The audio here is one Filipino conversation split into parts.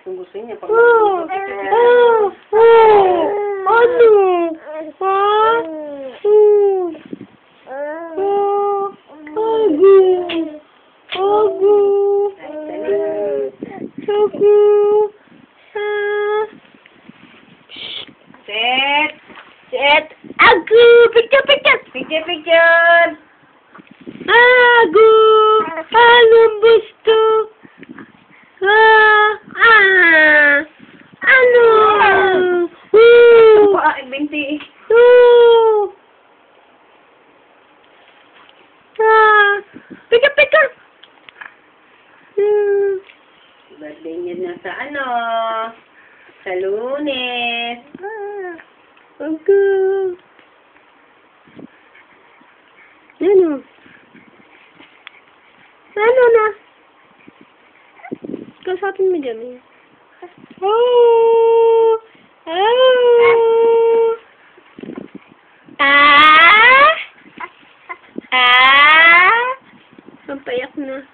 Gusto niya pag Ano? Set. Agu! Picture! Picture. Agu! Anong gusto? Ano? Binti. Picture! Birthday niya na sa ano? Sa Lunes. Agu! Ano? Ano na? Kausapin mo dyan eh. Ang payak na.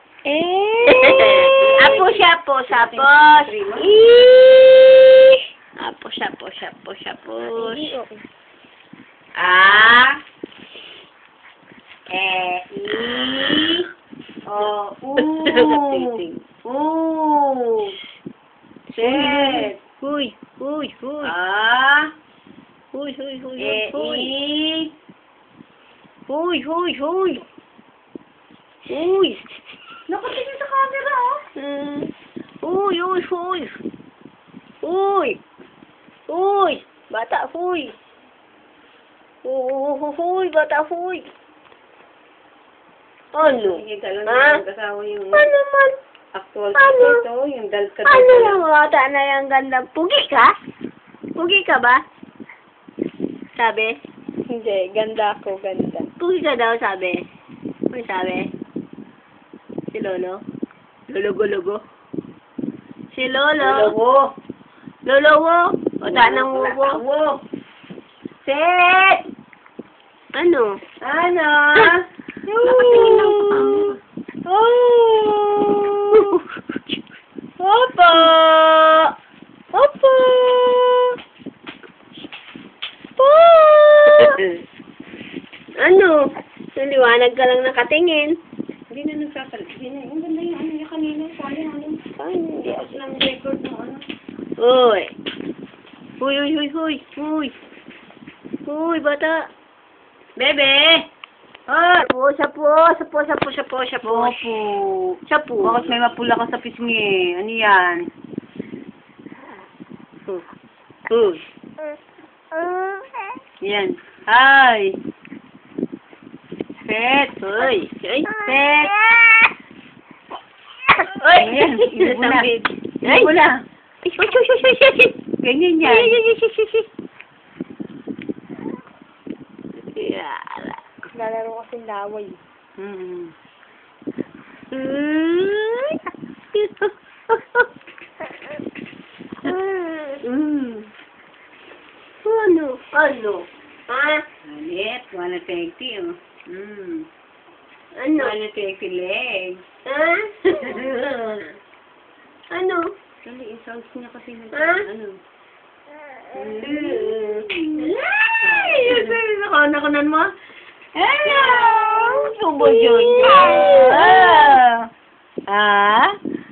Apos. Apos. Set. Huy. Huy. Nakatingin sa camera, oh. Huy. Bata, huy. Bata, huy. Ano? Sige, gano'n Ha? yung kasawa yung Ano man? actual Ano? ito, yung dalka Ano yung bata na yung ganda? Pugi ka? Pugi ka ba? Sabi? Hindi, ganda ako, ganda. Pugi ka daw, sabi. Ano sabi? Si Lolo? Lolo-go-logo? Si Lolo? Lolo-wo? O tanang wo? Wo. Set! Ano? Ano? Nakatingin lang sa Opo! Ano? Naliwanag ka lang nakatingin. Hindi na nagsasalit. Ang ganda yung ano yung kanina. Sorry, ano. Ay, hindi. Tapos lang record ng ano. Uy. Uy, bata. Bebe. Sapo. Sapo. Bakit may mapula ka sa pisngi? Ano yan? Yan. Hi! Set! Uy. Set! Uy. Ayan, ibo na. Ay. Ibo na. Uy. Ganyan yan. Lalaro kasing laway. Ano? Ha? Alit, wala teki, oh. Ano? Wala teki leg. Ha? Ano? Kali, sounds niya kasi nag... Ha? Ano? Nakanan mo? Hello! Subo yun.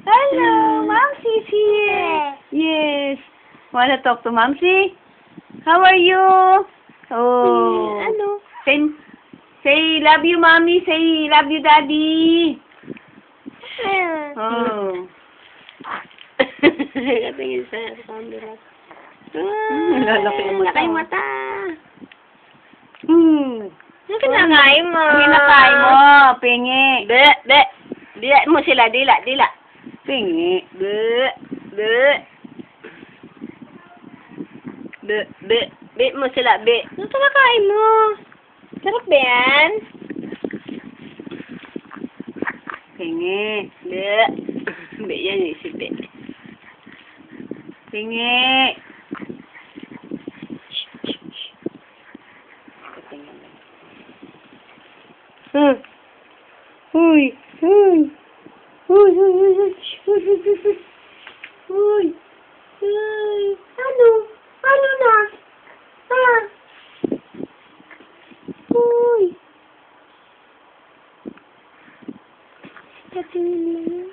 Hello, Momsy's here. Yes. Wanna talk to Momsy? How are you? Oh. Ano? Say love you, Mommy. Say love you, Daddy. Oh. Katingin sa camera. Lalaki yung mata. Laki yung mata. Ano Ano kinakain mo? kinakain mo? Pingi. Be. Dila mo sila, dila. Pingi. Be mo sila, be. Ano kinakain mo? Sarap ba yan? Pingi. Be yan eh, si be. Pingi. Uy! Uy! Ano? Ano na? Ha? Uy! Katulong.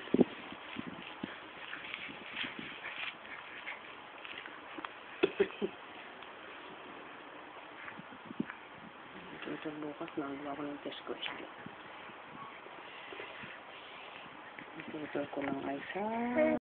Ito bukas, nagawa ko ng test question. Ito ko lang ay sa...